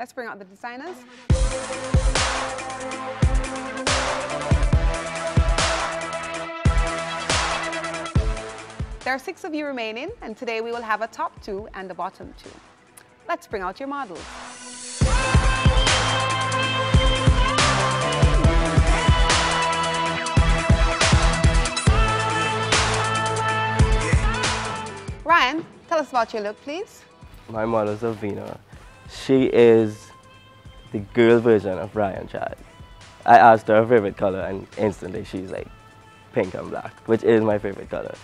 Let's bring out the designers. There are 6 of you remaining, and today we will have a top 2 and a bottom 2. Let's bring out your models. Ryan, tell us about your look, please. My model is Alvina. She is the girl version of Ryan Chad. I asked her favorite color and instantly she's like pink and black, which is my favorite color.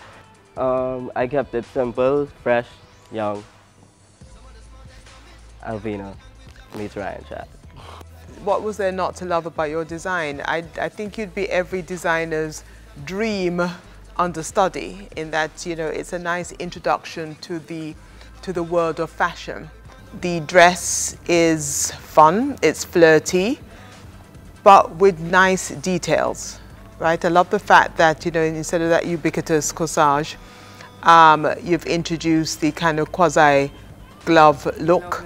I kept it simple, fresh, young. Alvina meets Ryan Chad. What was there not to love about your design? I think you'd be every designer's dream understudy in that, you know, it's a nice introduction to the world of fashion. The dress is fun, it's flirty, but with nice details, right? I love the fact that, you know, instead of that ubiquitous corsage, you've introduced the kind of quasi-glove look.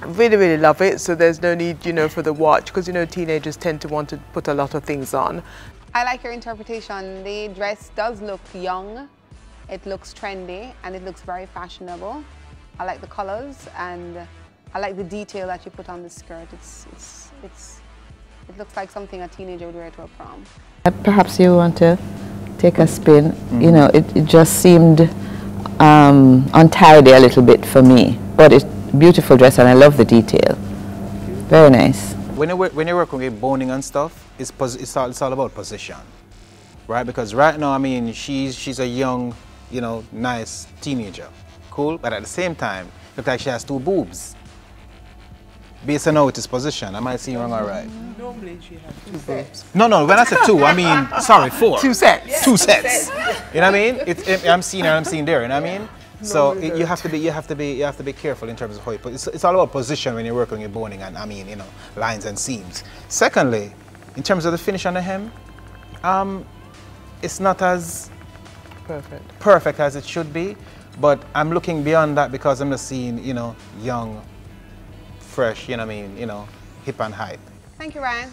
Really, really love it. So there's no need, you know, for the watch, because, you know, teenagers tend to want to put a lot of things on. I like your interpretation. The dress does look young, it looks trendy, and it looks very fashionable. I like the colors, and I like the detail that you put on the skirt. It looks like something a teenager would wear to a prom. Perhaps you want to take a spin. You know, it just seemed untidy a little bit for me, but it's a beautiful dress and I love the detail. Very nice. When you're working with boning and stuff, it's all about position, right? Because right now, I mean, she's a young, you know, nice teenager, cool, but at the same time, looks like she has 2 boobs. Based on how it is positioned, am I seeing wrong or right? Normally she has 2 boobs. No, when I said 2, I mean, sorry, 4. 2 sets. Yeah, 2 sets. You know what I mean? I'm seeing her, I'm seeing there. You know what I mean? So you have to be careful in terms of how you put. It's all about position when you're working with boning and, I mean, you know, lines and seams. Secondly, in terms of the finish on the hem, it's not as perfect as it should be. But I'm looking beyond that because I'm just seeing, you know, young, fresh, you know what I mean, you know, hip and hype. Thank you, Ryan.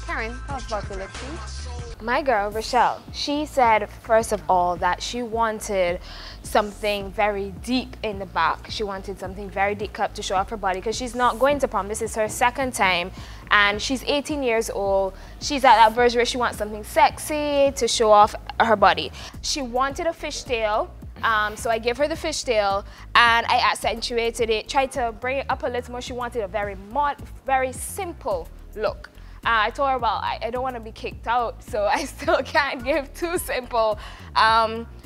Karen, tell us about your look, please. My girl, Rochelle, she said, first of all, that she wanted something very deep in the back. She wanted something very deep cut to show off her body because she's not going to prom. This is her 2nd time and she's 18 years old. She's at that verge where she wants something sexy to show off her body. She wanted a fishtail. So I gave her the fishtail and I accentuated it, tried to bring it up a little more. She wanted a very simple look. I told her, well, I don't want to be kicked out, so I still can't give too simple.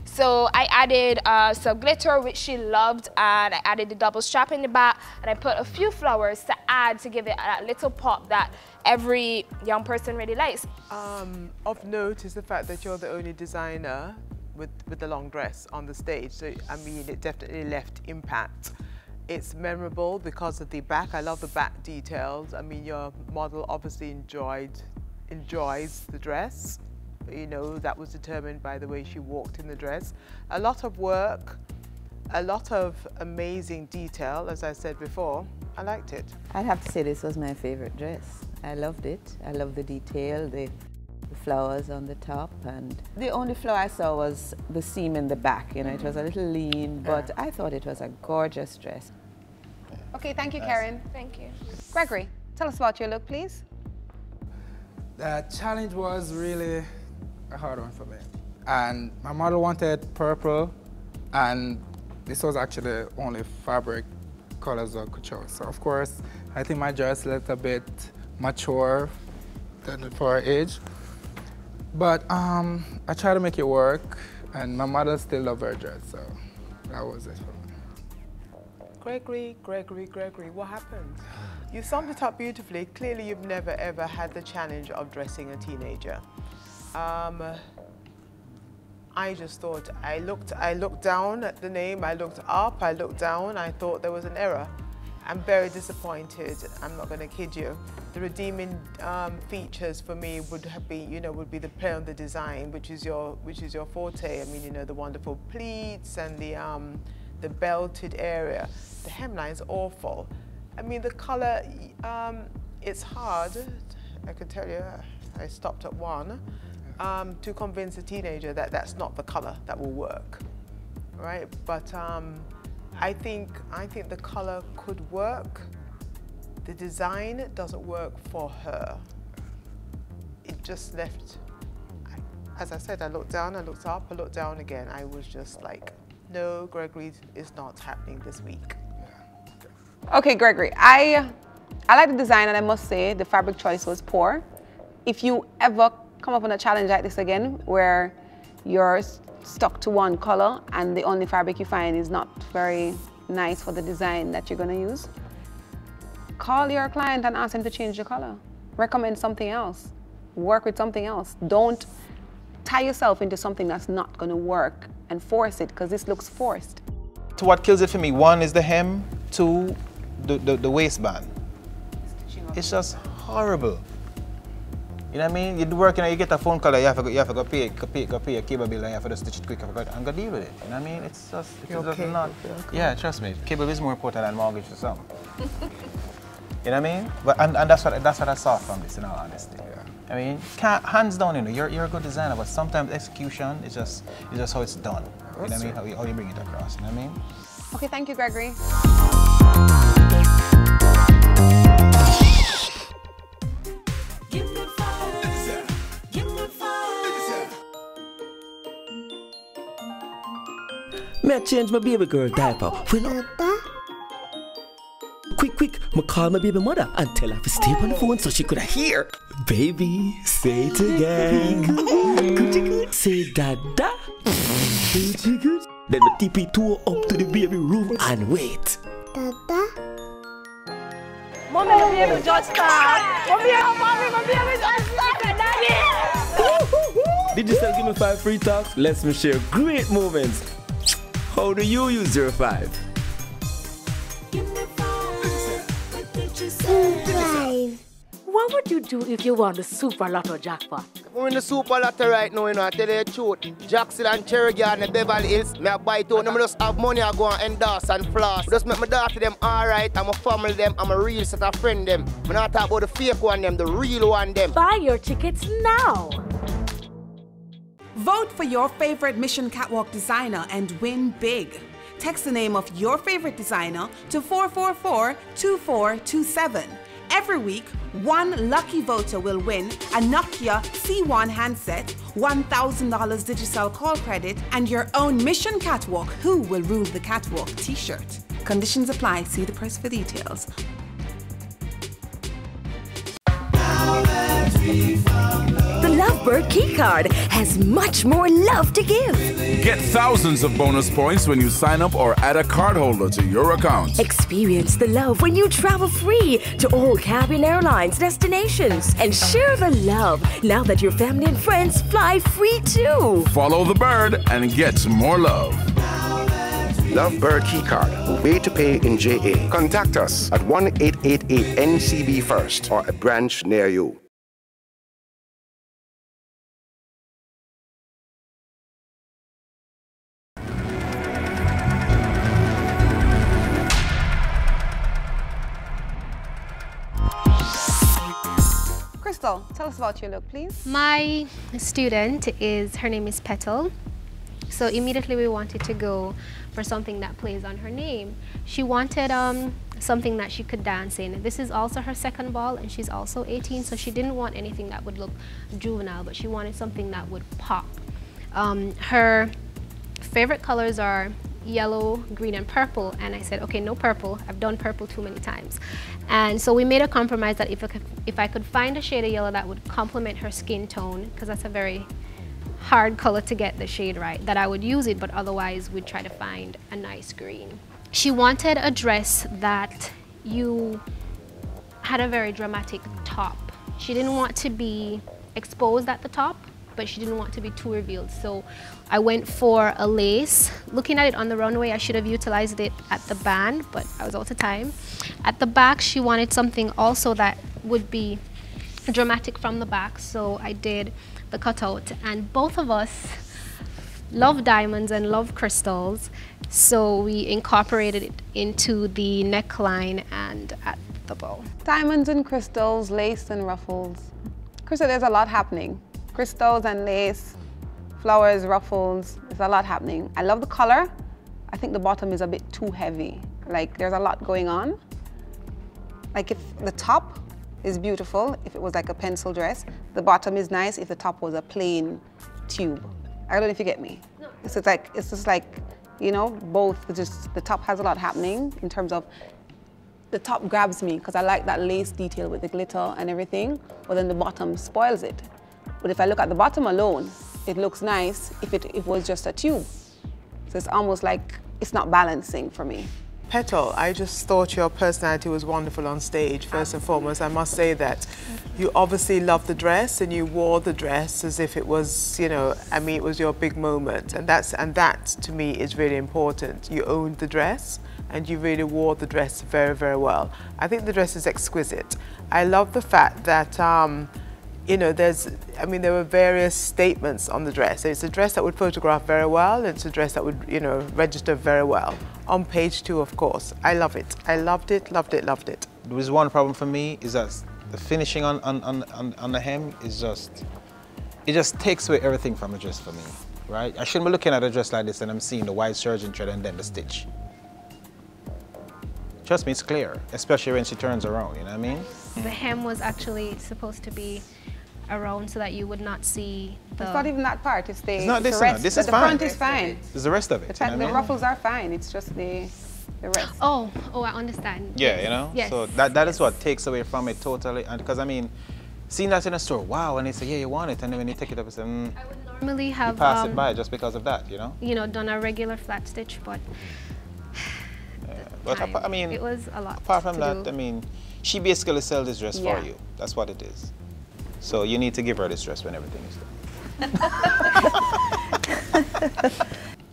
So I added some glitter, which she loved, and I added the double strap in the back, and I put a few flowers to add to give it a little pop that every young person really likes. Of note is the fact that you're the only designer with the long dress on the stage, so I mean it definitely left impact. It's memorable because of the back. I love the back details. I mean, your model obviously enjoys the dress. You know, that was determined by the way she walked in the dress. A lot of work, a lot of amazing detail, as I said before. I liked it. I'd have to say this was my favorite dress. I loved it. I love the detail, the flowers on the top, and the only flaw I saw was the seam in the back. You know, it was a little lean, but I thought it was a gorgeous dress. Okay, thank you, Karen. Thank you. Gregory, tell us about your look, please. The challenge was really a hard one for me. And my model wanted purple, and this was actually the only fabric colors I could choose. So of course, I think my dress looked a bit mature for her age. But I tried to make it work, and my mother still loved her dress, so that was it for me. Gregory, what happened? You summed it up beautifully. Clearly, you've never ever had the challenge of dressing a teenager. I just thought, I looked down at the name, I looked up, I looked down, I thought there was an error. I'm very disappointed, I'm not going to kid you. The redeeming features for me would have been, you know, would be the play on the design, which is your forte. I mean, you know, the wonderful pleats and the belted area. The hemline is awful. I mean, the color, it's hard. I can tell you, I stopped at one, to convince a teenager that that's not the color that will work, right? But I think the color could work. The design doesn't work for her. It just left, as I said, I looked down, I looked up, I looked down again. I was just like, no, Gregory is not happening this week. Okay, Gregory, I like the design, and I must say the fabric choice was poor. If you ever come up on a challenge like this again, where you're stuck to one color and the only fabric you find is not very nice for the design that you're going to use, call your client and ask them to change the color. Recommend something else. Work with something else. Don't tie yourself into something that's not going to work and force it, because this looks forced. So what kills it for me, one is the hem, two, the waistband. It's just horrible. You know what I mean? You're working, you get a phone call, you have to go pay a cable bill, and you have to stitch it quick and go deal with it. You know what I mean? It's just not. Okay. Yeah, trust me. Cable is more important than mortgage or something. You know what I mean? But and that's what I saw from this, in all honesty. Yeah. I mean, hands down, you know, you're a good designer, but sometimes execution is just how it's done. You know what I mean? How you bring it across. You know what I mean? Okay, thank you, Gregory. May I change my baby girl diaper? Quick, I call my baby mother and tell her to stay on the phone so she could hear. Baby, say it again. Good. Say dada. Good. Then the TP2 up to the baby room and wait. Dada. Mommy, my baby just started. Mommy, my baby just started, Daddy. Did you still give me 5 free talks? Let's me share great moments. How do you use your 5? What would you do if you won the Super Lotto jackpot? We're in the Super Lotto right now, you know, I tell you the truth. Jackson and Cherry Garden and Beverly Hills, me I buy it out. I just have money I go and endorse and floss. Just make my daughter them alright, I'm a family them, I'm a real set of friend them. I'm not talking about the fake one them, the real one them. Buy your tickets now. Vote for your favorite Mission Catwalk designer and win big. Text the name of your favorite designer to 444-2427. Every week, one lucky voter will win a Nokia C1 handset, $1,000 digital call credit, and your own Mission Catwalk Who Will Rule the Catwalk t-shirt. Conditions apply. See the press for details. The Lovebird keycard has much more love to give. Get thousands of bonus points when you sign up or add a cardholder to your account. Experience the love when you travel free to all Caribbean Airlines destinations. And share the love now that your family and friends fly free too. Follow the bird and get more love. Lovebird keycard. Way to pay in JA. Contact us at 1-888-NCB first or a branch near you. Crystal, tell us about your look, please. My student her name is Petal. So immediately we wanted to go for something that plays on her name. She wanted something that she could dance in. This is also her second ball, and she's also 18, so she didn't want anything that would look juvenile, but she wanted something that would pop. Her favorite colors are yellow, green, and purple, and I said, okay, no purple. I've done purple too many times. And so we made a compromise that if I could find a shade of yellow that would complement her skin tone, because that's a very hard color to get the shade right, that I would use it, but otherwise we'd try to find a nice green. She wanted a dress that you had a very dramatic top. She didn't want to be exposed at the top, but she didn't want to be too revealed. So I went for a lace. Looking at it on the runway, I should have utilized it at the band, but I was out of time. At the back, she wanted something also that would be dramatic from the back, so I did the cutout. And both of us love diamonds and love crystals, So we incorporated it into the neckline and at the bow. Diamonds and crystals, lace and ruffles. Crystal, there's a lot happening. Crystals and lace, flowers, ruffles, there's a lot happening. I love the color. I think the bottom is a bit too heavy. Like there's a lot going on. Like if the top is beautiful, if it was like a pencil dress, the bottom is nice if the top was a plain tube. I don't know if you get me. No. It's just like, you know, both. Just the top has a lot happening in terms of the top grabs me because I like that lace detail with the glitter and everything, but then the bottom spoils it. But if I look at the bottom alone, it looks nice if it was just a tube. So it's almost like it's not balancing for me. Petal, I just thought your personality was wonderful on stage, first and foremost. I must say that you obviously loved the dress and you wore the dress as if it was, you know, I mean, it was your big moment. And that to me is really important. You owned the dress and you really wore the dress very, very well. I think the dress is exquisite. I love the fact that, you know, there were various statements on the dress. It's a dress that would photograph very well. It's a dress that would, you know, register very well. On page 2, of course. I love it. I loved it, loved it, loved it. There was one problem for me is that the finishing on the hem is just, it just takes away everything from the dress for me, right? I shouldn't be looking at a dress like this and I'm seeing the wide sergent thread and then the stitch. Trust me, it's clear, especially when she turns around, you know what I mean? The hem was actually supposed to be around so that you would not see the... It's not even that part, it's the, it's not this, rest. This is the fine. front is fine. There's the rest of it. The ruffles are fine, it's just the rest. Oh, I understand. Yeah, yes. you know? Yes. So that is what takes away from it totally. And because I mean, seeing that in a store, wow, and they say, yeah, you want it, and then when you take it up, you say, I would normally have... You pass it by just because of that, you know? You know, done a regular flat stitch, but... But I mean, it was a lot. Apart from that, I mean, she basically sells this dress for you. That's what it is. So you need to give her this dress when everything is done.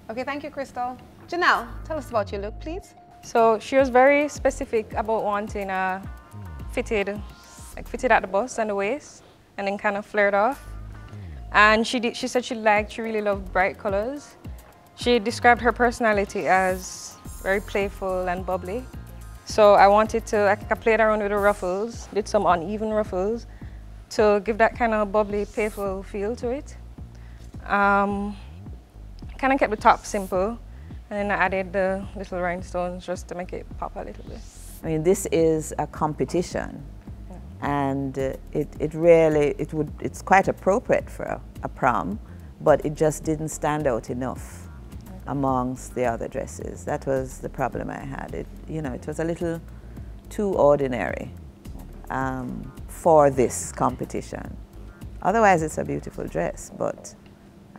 Okay, thank you, Crystal. Janelle, tell us about your look, please. So she was very specific about wanting a fitted at the bust and the waist, and then kind of flared off. And she said she really loved bright colors. She described her personality as very playful and bubbly. So I played around with the ruffles, did some uneven ruffles to give that kind of bubbly, playful feel to it. Kind of kept the top simple, and then I added the little rhinestones just to make it pop a little bit. I mean, this is a competition, and it's quite appropriate for a prom, but it just didn't stand out enough amongst the other dresses. That was the problem I had. It was a little too ordinary for this competition. Otherwise, it's a beautiful dress, but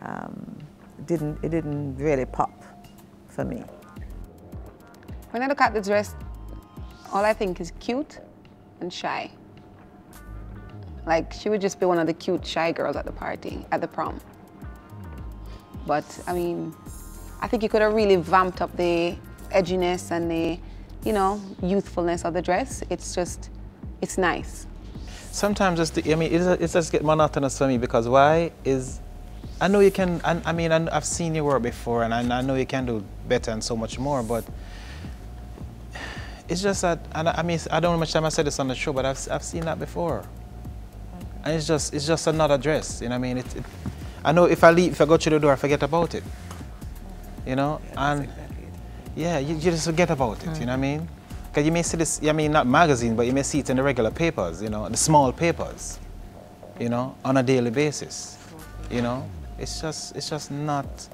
it didn't really pop for me. When I look at the dress, all I think is cute and shy. Like, she would just be one of the cute, shy girls at the party, at the prom. But, I mean, I think you could have really vamped up the edginess and the, you know, youthfulness of the dress. It's just, it's nice. Sometimes it's just get monotonous for me because why is, I know you can, I mean, I've seen your work before and I know you can do better and so much more, but it's just that, and I mean, I don't know how much time I said this on the show, but I've seen that before. And it's just another dress, you know what I mean? I know if I go through the door, I forget about it. You know, and yeah, you just forget about it, you know what I mean? Because you may see this, I mean, not magazine, but you may see it in the regular papers, you know, the small papers, you know, on a daily basis, you know? It's just not.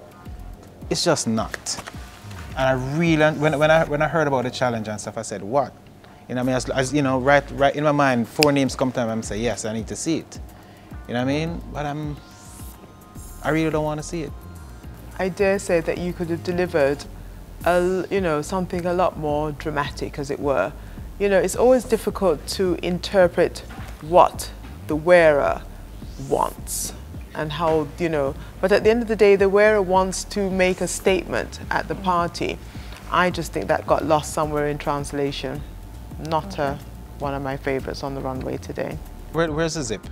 And I really, when I heard about the challenge and stuff, I said, what? You know what I mean? As you know, right in my mind, 4 names come to me, I'm say, yes, I need to see it. You know what I mean? But I really don't want to see it. I dare say that you could have delivered, something a lot more dramatic, as it were. You know, it's always difficult to interpret what the wearer wants and how, you know, but at the end of the day, the wearer wants to make a statement at the party. I just think that got lost somewhere in translation. Not one of my favorites on the runway today. Where's the zip?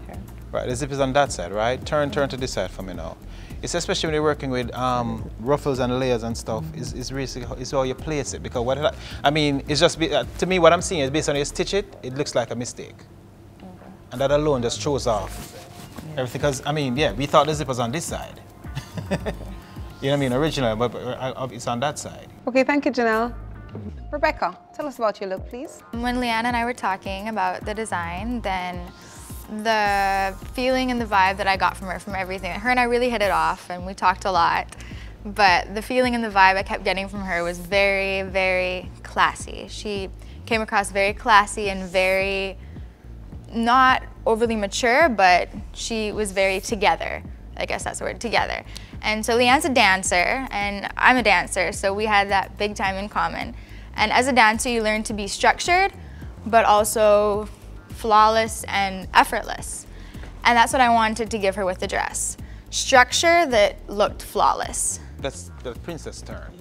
Here. Right, the zip is on that side, right? Turn to this side for me now. It's especially when you're working with ruffles and layers and stuff. It's really it's how you place it, because I mean, it's just to me what I'm seeing is based on you stitch it, it looks like a mistake, and that alone just shows off everything. Because I mean, yeah, we thought the zip was on this side. You know what I mean, originally, but it's on that side. Okay, thank you, Janelle. Rebecca, tell us about your look, please. When Leanne and I were talking about the design, then the feeling and the vibe that I got from her, from everything, her and I really hit it off and we talked a lot, but the feeling and the vibe I kept getting from her was very, very classy. She came across very classy and very, not overly mature, but she was very together. I guess that's the word, together. And so Leanne's a dancer and I'm a dancer, so we had that big time in common. And as a dancer, you learn to be structured, but also flawless and effortless. And that's what I wanted to give her with the dress. Structure that looked flawless. That's the princess term.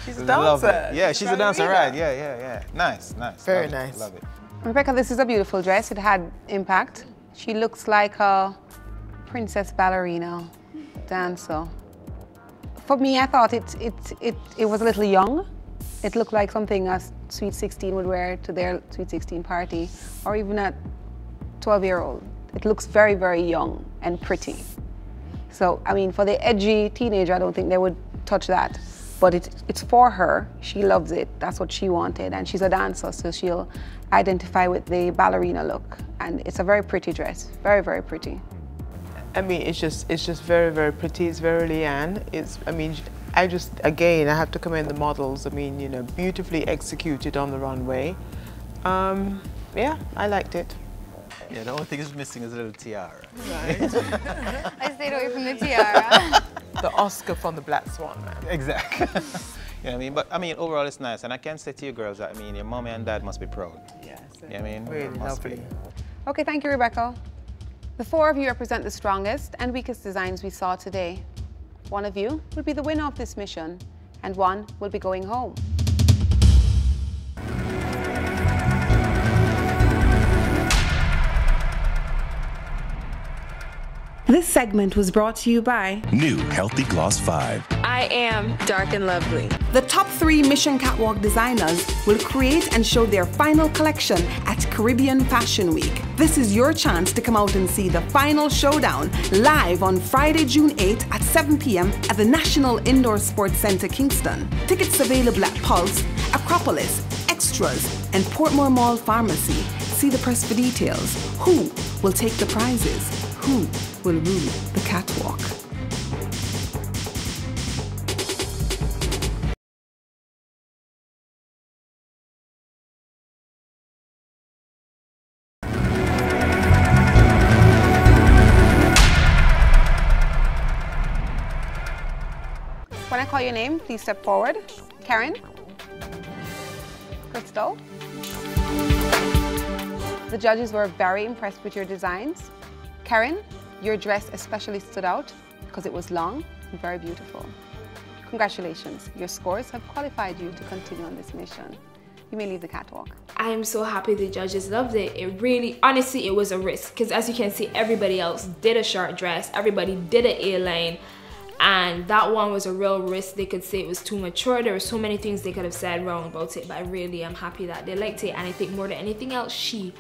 She's a dancer. Yeah, she's a dancer, right? Yeah. Nice. Very love nice. It, love it. Rebecca, this is a beautiful dress. It had impact. She looks like a princess ballerina dancer. For me, I thought it was a little young. It looked like something a Sweet 16 would wear to their Sweet 16 party, or even a 12-year-old. It looks very, very young and pretty. So, I mean, for the edgy teenager, I don't think they would touch that. But it's for her. She loves it. That's what she wanted. And she's a dancer, so she'll identify with the ballerina look. And it's a very pretty dress. Very, very pretty. I mean, it's just very, very pretty. It's very Leanne. Again, I have to commend the models. I mean, you know, beautifully executed on the runway. Yeah, I liked it. Yeah, the only thing is missing is a little tiara. Right. I stayed away from the tiara. The Oscar from the Black Swan, man. Exactly. You know what I mean? But I mean, overall it's nice. And I can say to you girls that, I mean, your mommy and dad must be proud. Yes. You know what I mean? Really Must lovely. be. Okay, thank you, Rebecca. The four of you represent the strongest and weakest designs we saw today. One of you will be the winner of this mission, and one will be going home. This segment was brought to you by New Healthy Gloss 5. I am dark and lovely. The top 3 Mission Catwalk designers will create and show their final collection at Caribbean Fashion Week. This is your chance to come out and see the final showdown live on Friday, June 8th at 7 p.m. at the National Indoor Sports Centre, Kingston. Tickets available at Pulse, Acropolis, Extras, and Portmore Mall Pharmacy. See the press for details. Who will take the prizes? Who will rule the catwalk? When I call your name, please step forward. Karen? Crystal? The judges were very impressed with your designs. Karen, your dress especially stood out because it was long and very beautiful. Congratulations, your scores have qualified you to continue on this mission. You may leave the catwalk. I am so happy the judges loved it. It really, honestly, it was a risk because as you can see, everybody else did a short dress, everybody did an A-line, and that one was a real risk. They could say it was too mature. There were so many things they could have said wrong about it, but I really am happy that they liked it, and I think more than anything else, she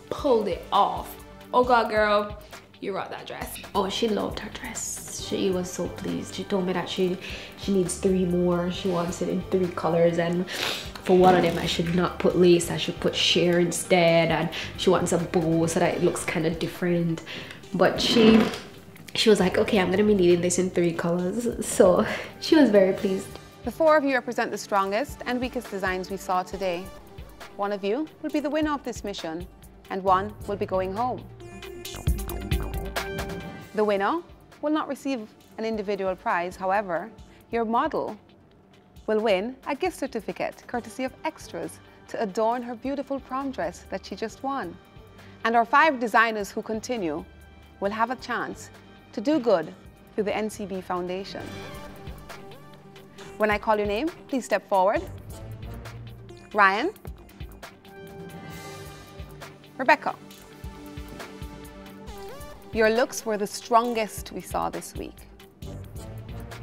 pulled it off. Oh God, girl, you rocked that dress. Oh, she loved her dress. She was so pleased. She told me that she needs 3 more. She wants it in 3 colors, and for one of them I should not put lace, I should put sheer instead, and she wants a bow so that it looks kind of different. But she was like, okay, I'm gonna be needing this in 3 colors. So she was very pleased. The 4 of you represent the strongest and weakest designs we saw today. One of you will be the winner of this mission, and one will be going home. The winner will not receive an individual prize. However, your model will win a gift certificate courtesy of Extras to adorn her beautiful prom dress that she just won. And our 5 designers who continue will have a chance to do good through the NCB Foundation. When I call your name, please step forward. Ryan? Rebecca? Your looks were the strongest we saw this week.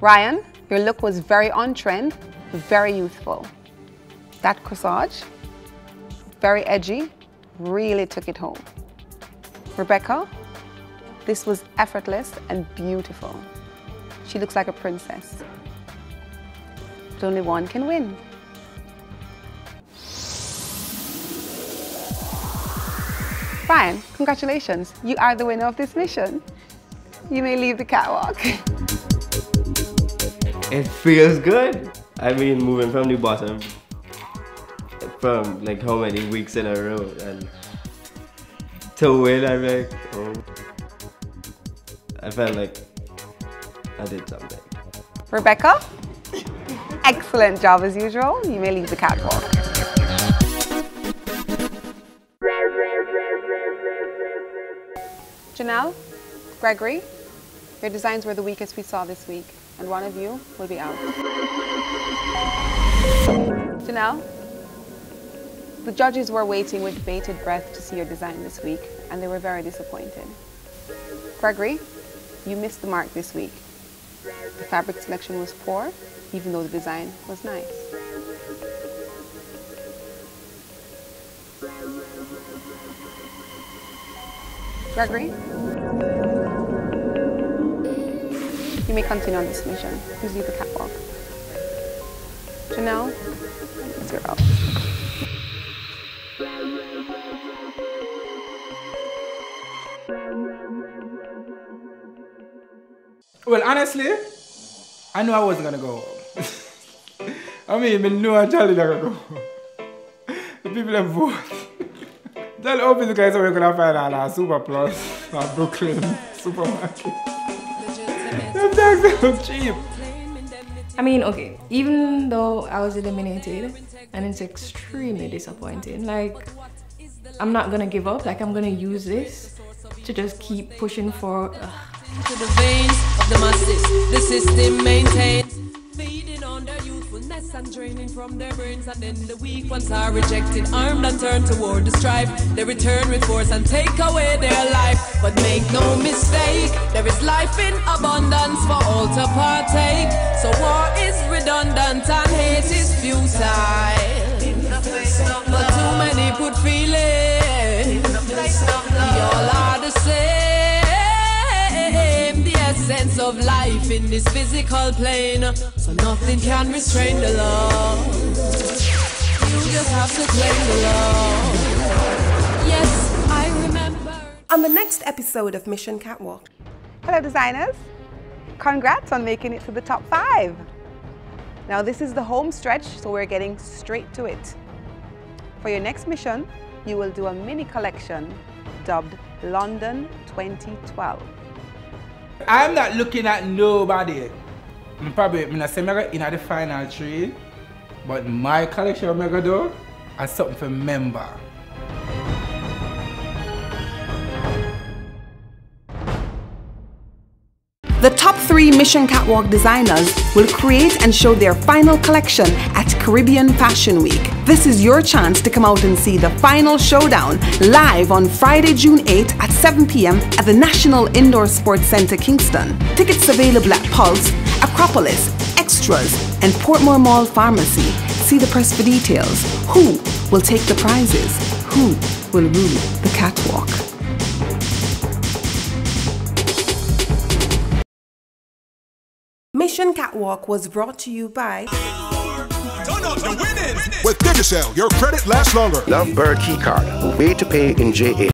Ryan, your look was very on trend, very youthful. That corsage, very edgy, really took it home. Rebecca, this was effortless and beautiful. She looks like a princess. But only one can win. Ryan, congratulations. You are the winner of this mission. You may leave the catwalk. It feels good. I mean, moving from the bottom, from like how many weeks in a row, and to win, I'm like, oh. I felt like I did something. Rebecca, excellent job as usual. You may leave the catwalk. Janelle, Gregory, your designs were the weakest we saw this week, and one of you will be out. Janelle, the judges were waiting with bated breath to see your design this week, and they were very disappointed. Gregory, you missed the mark this week. The fabric selection was poor, even though the design was nice. Gregory, you may continue on this mission. Please leave the catwalk. Janelle, it's your out. Well, honestly, I knew I wasn't gonna go home. I mean, I knew I told you that I go home. The people that vote. Tell the office guys we're gonna find out a Super Plus or Brooklyn supermarket. Them so cheap. I mean, okay, even though I was eliminated, and it's extremely disappointing, like, I'm not gonna give up, like, I'm gonna use this to just keep pushing for. To the veins of the masses, the system maintains. Feeding on their youthfulness and draining from their brains, and then the weak ones are rejected, armed and turned toward the strife. They return with force and take away their life. But make no mistake, there is life in abundance for all to partake. So war is redundant and hate is futile. But too many put feeling. We all are the same. The essence of life in this physical plane, so nothing can restrain the love. You just have to claim the love. Yes, I remember. On the next episode of Mission Catwalk. Hello designers, congrats on making it to the top 5. Now this is the home stretch, so we're getting straight to it. For your next mission, you will do a mini collection dubbed London 2012. I'm not looking at nobody. I'm probably in the final 3, but my collection I'm gonna do is something for member. The top 3 Mission Catwalk designers will create and show their final collection at Caribbean Fashion Week. This is your chance to come out and see the final showdown live on Friday, June 8th at 7 p.m. at the National Indoor Sports Centre, Kingston. Tickets available at Pulse, Acropolis, Extras, and Portmore Mall Pharmacy. See the press for details. Who will take the prizes? Who will rule the catwalk? Mission Catwalk was brought to you by With Digicel, your credit lasts longer. Love Bird Key Card, way to pay in JA.